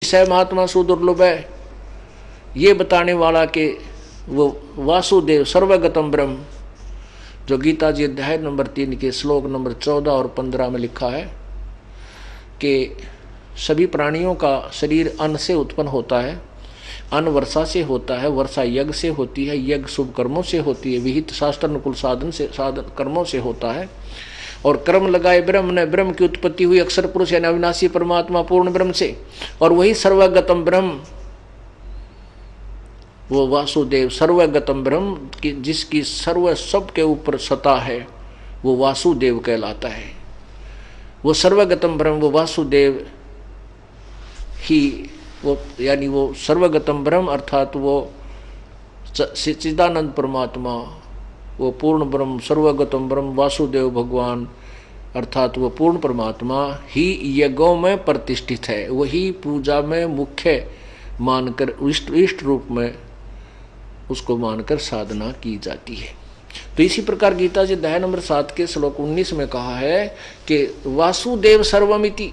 विषय महात्मा सुदुर्लभ है, ये बताने वाला कि वो वासुदेव सर्वगतम ब्रह्म, जो गीता जी अध्याय नंबर 3 के श्लोक नंबर 14 और 15 में लिखा है कि सभी प्राणियों का शरीर अन्न से उत्पन्न होता है, अन्न वर्षा से होता है, वर्षा यज्ञ से होती है, यज्ञ शुभ कर्मों से होती है, विहित शास्त्र अनुकूल साधन कर्मों से होता है, और कर्म लगाए ब्रह्म ने, ब्रह्म की उत्पत्ति हुई अक्षर पुरुष यानी अविनाशी परमात्मा पूर्ण ब्रह्म से, और वही सर्वगतम ब्रह्म, वो वासुदेव सर्वगतम ब्रह्म की जिसकी सर्व सब के ऊपर सत्ता है, वो वासुदेव कहलाता है। वो सर्वगतम ब्रह्म, वो वासुदेव ही, वो यानी वो सर्वगतम ब्रह्म अर्थात वो सच्चिदानंद परमात्मा, वो पूर्ण ब्रह्म, सर्वगतम ब्रह्म वासुदेव भगवान अर्थात वो पूर्ण परमात्मा ही यज्ञों में प्रतिष्ठित है। वही पूजा में मुख्य मानकर इष्ट रूप में उसको मानकर साधना की जाती है। तो इसी प्रकार गीता जी अध्याय नंबर 7 के श्लोक 19 में कहा है कि वासुदेव सर्वमिति,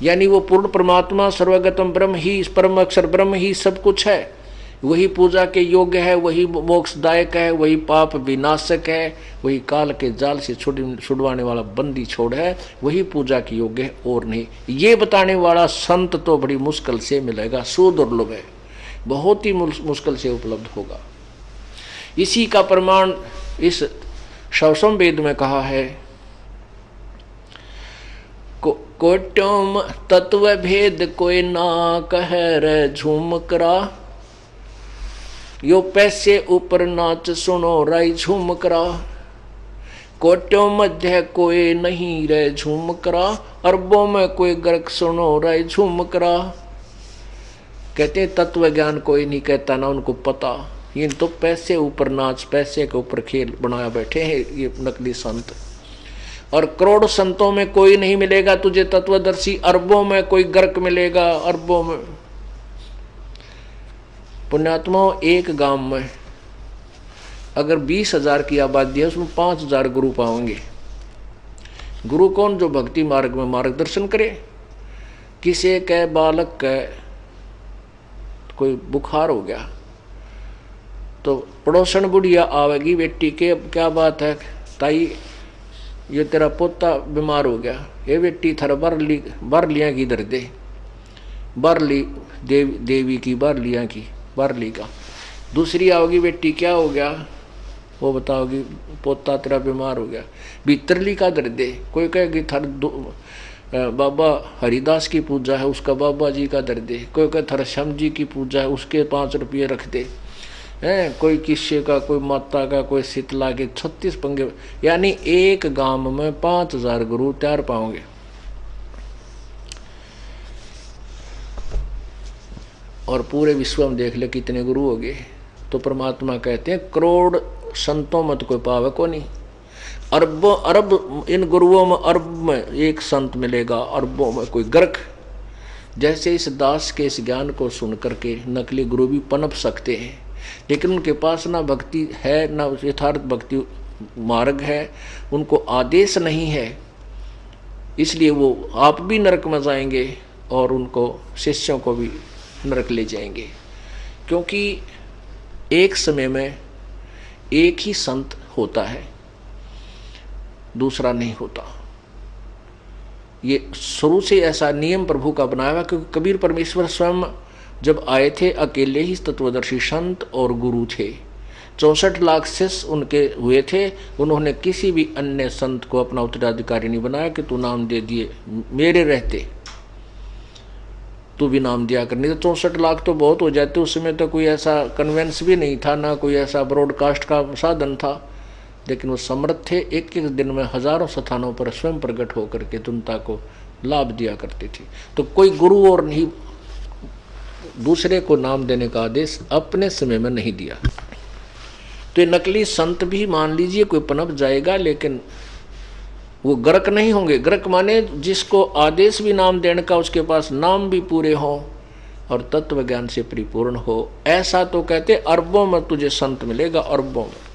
यानी वो पूर्ण परमात्मा सर्वगतम ब्रह्म ही, परम अक्षर ब्रह्म ही सब कुछ है, वही पूजा के योग्य है, वही मोक्षदायक है, वही पाप विनाशक है, वही काल के जाल से छुड़वाने वाला बंदी छोड़ है, वही पूजा के योग्य है और नहीं। ये बताने वाला संत तो बड़ी मुश्किल से मिलेगा, सुदुर्लभ है, बहुत ही मुश्किल से उपलब्ध होगा। इसी का प्रमाण इस शवसम वेद में कहा है, कोट्योम तत्व भेद कोई ना कह रे झूम करा, यो पैसे ऊपर नाच सुनो राई झूम करा, कोट्यों मध्य कोई नहीं रे झूम करा, अरबों में कोई गर्क सुनो राई झूम करा। कहते तत्व ज्ञान कोई नहीं कहता, ना उनको पता, ये तो पैसे ऊपर नाच, पैसे के ऊपर खेल बनाया बैठे हैं ये नकली संत। और करोड़ संतों में कोई नहीं मिलेगा तुझे तत्वदर्शी, अरबों में कोई गर्क मिलेगा, अरबों में। पुण्यात्माओं, एक गांव में अगर 20,000 की आबादी है, उसमें 5,000 गुरु पाएंगे। गुरु कौन? जो भक्ति मार्ग में मार्गदर्शन करे। किसी के बालक के कोई बुखार हो गया तो पड़ोसन बुढ़िया आवेगी, बेटी के क्या बात है ताई, ये तेरा पोता बीमार हो गया, ये बेटी थर बरलियाँ की दर दे, बरली देवी की बरलियाँ की बरली का। दूसरी आओगी, बेटी क्या हो गया, वो बताओगी पोता तेरा बीमार हो गया, भीतरली का दर दे। कोई कहेगी थर बाबा हरिदास की पूजा है, उसका बाबा जी का दर दे। कोई कहे थर श्याम जी की पूजा है, उसके 5 रुपये रख दे। है कोई किस्से का, कोई माता का, कोई शीतला के 36 पंगे, यानी एक गांव में 5,000 गुरु तैयार पाओगे। और पूरे विश्व में देख ले कितने गुरु हो गए। तो परमात्मा कहते हैं करोड़ संतों में तो कोई पावे को नहीं, अरबों अरब इन गुरुओं में अरब में एक संत मिलेगा, अरबों में कोई गर्क। जैसे इस दास के इस ज्ञान को सुन करके नकली गुरु भी पनप सकते हैं, लेकिन उनके पास ना भक्ति है, ना यथार्थ भक्ति मार्ग है, उनको आदेश नहीं है, इसलिए वो आप भी नरक में जाएंगे और उनको शिष्यों को भी नरक ले जाएंगे। क्योंकि एक समय में एक ही संत होता है, दूसरा नहीं होता। ये शुरू से ऐसा नियम प्रभु का बनाया हुआ, क्योंकि कबीर परमेश्वर स्वयं जब आए थे अकेले ही तत्वदर्शी संत और गुरु थे। 64 लाख शिष्य उनके हुए थे। उन्होंने किसी भी अन्य संत को अपना उत्तराधिकारी नहीं बनाया कि तू नाम दे दिए, मेरे रहते तू भी नाम दिया कर। नहीं तो 64 लाख तो बहुत हो जाते। उस समय तो कोई ऐसा कन्वेंस भी नहीं था, ना कोई ऐसा ब्रॉडकास्ट का साधन था, लेकिन वो समर्थ थे। एक एक दिन में हजारों स्थानों पर स्वयं प्रकट होकर के जनता को लाभ दिया करते थे। तो कोई गुरु और नहीं, दूसरे को नाम देने का आदेश अपने समय में नहीं दिया। तो ये नकली संत भी मान लीजिए कोई पनप जाएगा, लेकिन वो गर्क नहीं होंगे। गर्क माने जिसको आदेश भी नाम देने का, उसके पास नाम भी पूरे हों और तत्व ज्ञान से परिपूर्ण हो। ऐसा तो कहते अरबों में तुझे संत मिलेगा, अरबों में।